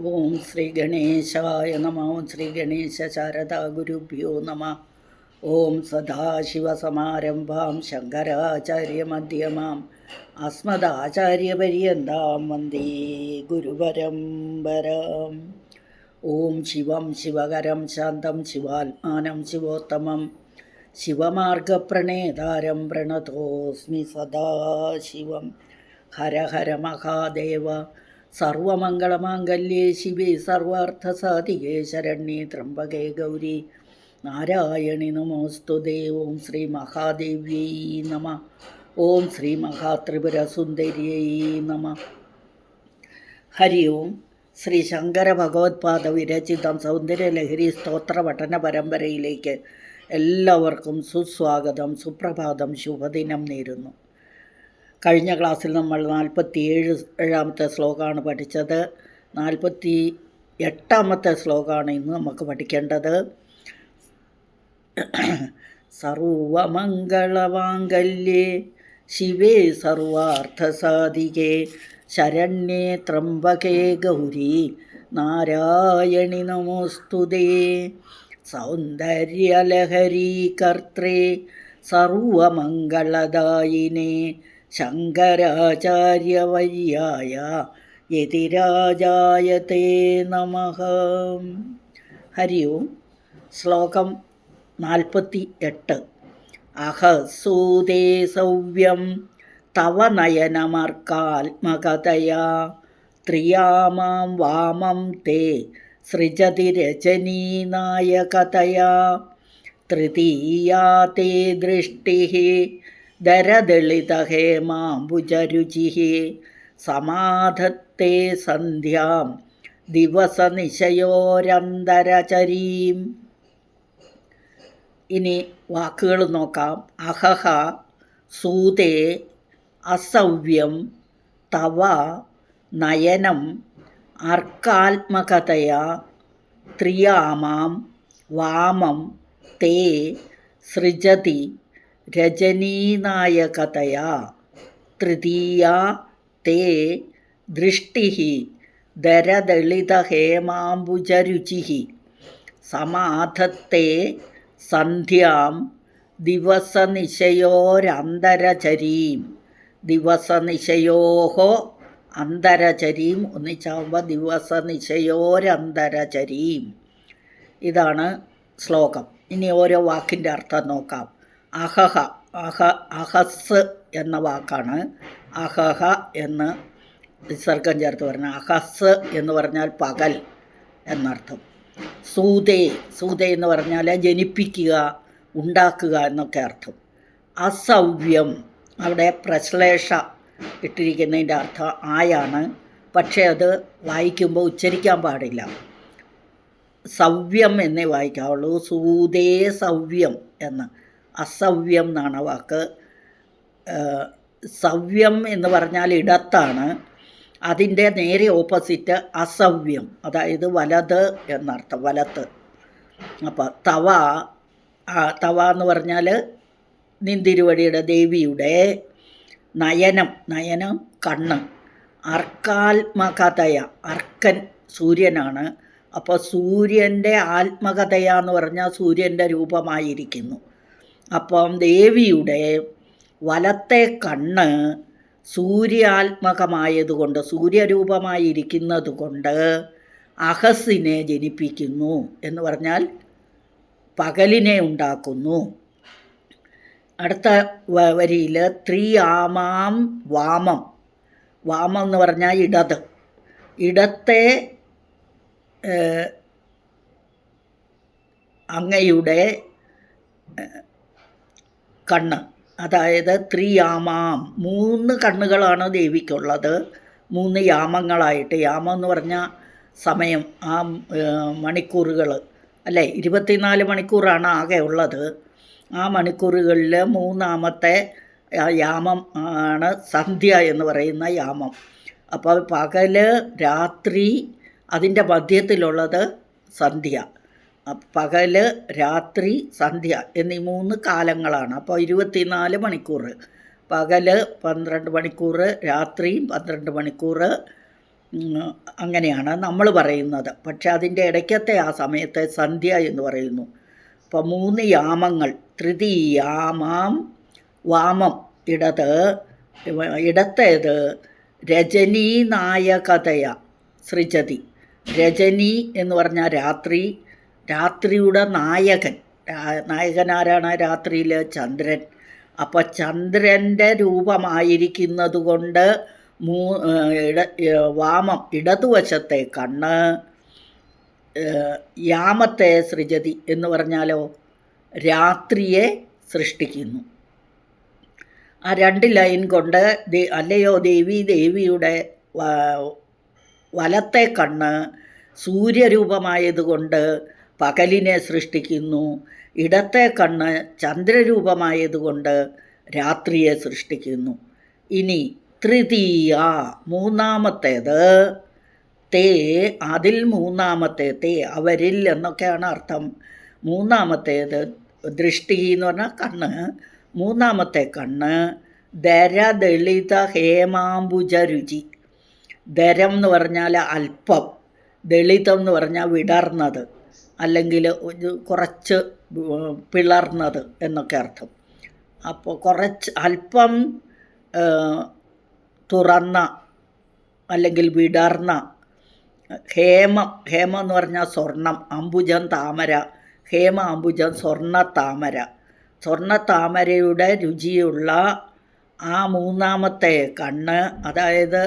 ഓം ശ്രീ ഗണേശായ നമ. ഓം ശ്രീ ഗണേശ ശാരദാ ഗുരുഭ്യോ നമ. ഓം സദാശിവസമാരംഭാം ശങ്കരാചാര്യമധ്യമാം അസ്മദാചാര്യപര്യന്താം വന്ദേ ഗുരുപരമ്പരാം. ഓം ശിവം ശിവകരം ശാന്തം ശിവാത്മാനം ശിവോത്തമം ശിവമാർഗപ്രണേതാരം പ്രണതോസ്മി സദാശിവം. ഹര ഹര മഹാദേവ സർവമംഗളമാംഗല്യേ ശിവേ സർവാർത്ഥസാധികേ ശരണ്യേ ത്രംബകേ ഗൗരി നാരായണി നമോസ്തുതേ. ഓം ശ്രീ മഹാദേവ്യൈ നമ. ഓം ശ്രീ മഹാത്രിപുരസുന്ദര്യൈ നമ. ഹരി ഓം. ശ്രീ ശങ്കര ഭഗവത്പാദ വിരചിതം സൗന്ദര്യലഹരി സ്തോത്ര പഠന പരമ്പരയിലേക്ക് എല്ലാവർക്കും സുസ്വാഗതം, സുപ്രഭാതം, ശുഭദിനം നേരുന്നു. കഴിഞ്ഞ ക്ലാസ്സിൽ നമ്മൾ 47ാമത്തെ ശ്ലോകമാണ് പഠിച്ചത്. 48ാമത്തെ ശ്ലോകമാണ് ഇന്ന് നമുക്ക് പഠിക്കേണ്ടത്. സർവമംഗളമാംഗല്യേ ശിവേ സർവാർത്ഥസാധികേ ശരണ്യേ ത്രംബകേ ഗൗരി നാരായണി നമോസ്തുതേ. സൗന്ദര്യലഹരീ കർത്രേ സർവമംഗളദായിനേ ശങ്കരാചാര്യവര്യായ യതിരാജായ തേ നമഃ. ഹരി ഓം. ശ്ലോകം 48. അഹസൂതേ സൗവ്യം തവ നയനമർക്കാത്മകതയാ ത്രിയാമാം വാമം തേ സൃജതി രജനീനായകതയാ തൃതീയാ തേ ദൃഷ്ടിഃ ദരദളിതഹേമാംബുജരുചിഃ സമാധത്തെ സന്ധ്യാം ദിവസനിശയോരന്തരചരീം. ഇനി വാക്കുകൾ നോക്കാം. അഹഹ സൂതേ അസവ്യം തവ നയനം അർക്കാത്മകതയാ ത്രിയാമാം വാമം തേ സൃജതി രജനീനായകതയാ തൃതീയാ തേ ദൃഷ്ടിഃ ദരദളിതഹേമാംബുജരുചിഃ സമാധത്തെ സന്ധ്യാം ദിവസനിശയോരന്തരചരീം. ദിവസനിശയോः അന്തരചരീം ഒന്നിച്ചാവുമ്പോൾ ദിവസനിശയോരന്തരചരീം. ഇതാണ് ശ്ലോകം. ഇനി ഓരോ വാക്കിൻ്റെ അർത്ഥം നോക്കാം. അഹഹ അഹസ് എന്ന വാക്കാണ്. അഹഹ എന്ന് വിസർഗം ചേർത്ത് പറഞ്ഞാൽ അഹസ് എന്ന് പറഞ്ഞാൽ പകൽ എന്നർത്ഥം. സൂതേ സൂതേ എന്ന് പറഞ്ഞാൽ ജനിപ്പിക്കുക, ഉണ്ടാക്കുക എന്നൊക്കെ അർത്ഥം. അസവ്യം അവിടെ പ്രശ്ലേഷ ഇട്ടിരിക്കുന്നതിൻ്റെ അർത്ഥം ആയാണ്, പക്ഷേ അത് വായിക്കുമ്പോൾ ഉച്ചരിക്കാൻ പാടില്ല. സവ്യം എന്നേ വായിക്കാവുള്ളൂ. സൂതേ സവ്യം എന്ന്. അസവ്യം എന്നാണ് വാക്ക്. സവ്യം എന്ന് പറഞ്ഞാൽ ഇടത്താണ്. അതിൻ്റെ നേരെ ഓപ്പോസിറ്റ് അസവ്യം, അതായത് വലത് എന്നർത്ഥം, വലത്ത്. അപ്പോൾ തവ തവ എന്ന് പറഞ്ഞാൽ നിന്തിരുവടിയുടെ ദേവിയുടെ നയനം, നയനം കണ്ണ്. അർക്കാത്മകതയ, അർക്കൻ സൂര്യനാണ്. അപ്പോൾ സൂര്യൻ്റെ ആത്മകഥയാന്ന് പറഞ്ഞാൽ സൂര്യൻ്റെ രൂപമായിരിക്കുന്നു. അപ്പം ദേവിയുടെ വലത്തെ കണ്ണ് സൂര്യാത്മകമായതുകൊണ്ട്, സൂര്യരൂപമായിരിക്കുന്നത് കൊണ്ട് അഹസിനെ ജനിപ്പിക്കുന്നു എന്ന് പറഞ്ഞാൽ പകലിനെ ഉണ്ടാക്കുന്നു. അടുത്ത വരിയിൽ ത്രിയാമാം വാമം. വാമം എന്ന് പറഞ്ഞാൽ ഇടത്. ഇടത്തെ അങ്ങയുടെ കണ്ണ്, അതായത് ത്രിയാമാം, 3 കണ്ണുകളാണ് ദേവിക്കുള്ളത്. 3 യാമങ്ങളായിട്ട്. യാമം എന്ന് പറഞ്ഞാൽ സമയം, ആ മണിക്കൂറുകൾ അല്ലേ. 24 മണിക്കൂറാണ് ആകെ ഉള്ളത്. ആ മണിക്കൂറുകളിൽ 3ാമത്തെ യാമം ആണ് സന്ധ്യ എന്ന് പറയുന്ന യാമം. അപ്പോൾ പകൽ, രാത്രി, അതിൻ്റെ മധ്യത്തിലുള്ളത് സന്ധ്യ. പകൽ, രാത്രി, സന്ധ്യ എന്നീ 3 കാലങ്ങളാണ്. അപ്പോൾ 24 മണിക്കൂർ. പകൽ 12 മണിക്കൂർ, രാത്രിയും 12 മണിക്കൂർ, അങ്ങനെയാണ് നമ്മൾ പറയുന്നത്. പക്ഷെ അതിൻ്റെ ഇടയ്ക്കത്തെ ആ സമയത്തെ സന്ധ്യ എന്ന് പറയുന്നു. അപ്പോൾ 3 യാമങ്ങൾ, തൃതീയാമാം വാമം ഇടത്, ഇടത്തേത് രജനീ നായകതയ സൃജതി. രജനി എന്ന് പറഞ്ഞാൽ രാത്രി, രാത്രിയുടെ നായകൻ. നായകനാരാണ് രാത്രിയിൽ? ചന്ദ്രൻ. അപ്പോൾ ചന്ദ്രൻ്റെ രൂപമായിരിക്കുന്നത് കൊണ്ട് വാമം ഇടതുവശത്തെ കണ്ണ് യാമത്തെ സൃജതി എന്ന് പറഞ്ഞാലോ രാത്രിയെ സൃഷ്ടിക്കുന്നു. ആ 2 ലൈൻ കൊണ്ട് അല്ലയോ ദേവിയുടെ വലത്തെ കണ്ണ് സൂര്യരൂപമായതുകൊണ്ട് പകലിനെ സൃഷ്ടിക്കുന്നു, ഇടത്തെ കണ്ണ് ചന്ദ്രരൂപമായതുകൊണ്ട് രാത്രിയെ സൃഷ്ടിക്കുന്നു. ഇനി തൃതീയ, മൂന്നാമത്തേത് തേ, അതിൽ മൂന്നാമത്തെ തേ, അവരിൽ എന്നൊക്കെയാണ് അർത്ഥം. മൂന്നാമത്തേത് ദൃഷ്ടി എന്ന് പറഞ്ഞാൽ കണ്ണ്. മൂന്നാമത്തെ കണ്ണ് ദരദളിത ഹേമാംബുജ രുചി. ദരം എന്ന് പറഞ്ഞാൽ അല്പം, ദളിതം എന്ന് പറഞ്ഞാൽ വിടർന്നത്, അല്ലെങ്കിൽ കുറച്ച് പിളർന്നത് എന്നൊക്കെ അർത്ഥം. അപ്പോൾ കുറച്ച് അല്പം തുറന്ന അല്ലെങ്കിൽ വിടർന്ന ഹേമം. ഹേമം എന്ന് പറഞ്ഞാൽ സ്വർണം, അംബുജം താമര, ഹേമ അംബുജം സ്വർണ്ണ താമര. സ്വർണ്ണ താമരയുടെ രുചിയുള്ള ആ മൂന്നാമത്തെ കണ്ണ്, അതായത്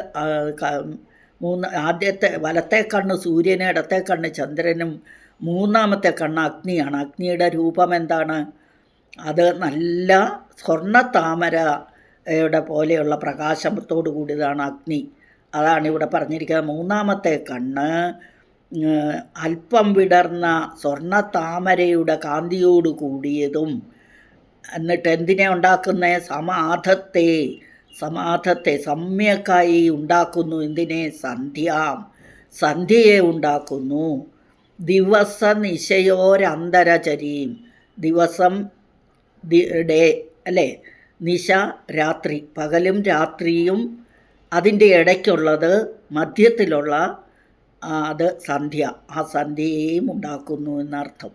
ആദ്യത്തെ വലത്തെ കണ്ണ് സൂര്യനും ഇടത്തെ കണ്ണ് ചന്ദ്രനും, മൂന്നാമത്തെ കണ്ണ് അഗ്നിയാണ്. അഗ്നിയുടെ രൂപം എന്താണ്? അത് നല്ല സ്വർണ്ണ താമരയുടെ പോലെയുള്ള പ്രകാശത്തോടു കൂടിയതാണ് അഗ്നി. അതാണ് ഇവിടെ പറഞ്ഞിരിക്കുന്നത്. മൂന്നാമത്തെ കണ്ണ് അല്പം വിടർന്ന സ്വർണ്ണ താമരയുടെ കാന്തിയോട് കൂടിയതും. എന്നിട്ട് എന്തിനെ ഉണ്ടാക്കുന്നത്? സമാധത്തെ സമ്യക്കായി ഉണ്ടാക്കുന്നു. എന്തിനെ? സന്ധ്യയെ ഉണ്ടാക്കുന്നു. ദിവസ നിശയോരന്തരചരീം, ദിവസം ഡേ അല്ലേ, നിശ രാത്രി, പകലും രാത്രിയും അതിൻ്റെ ഇടയ്ക്കുള്ളത് മധ്യത്തിലുള്ള അത് സന്ധ്യ. ആ സന്ധ്യയെയും ഉണ്ടാക്കുന്നു എന്നർത്ഥം.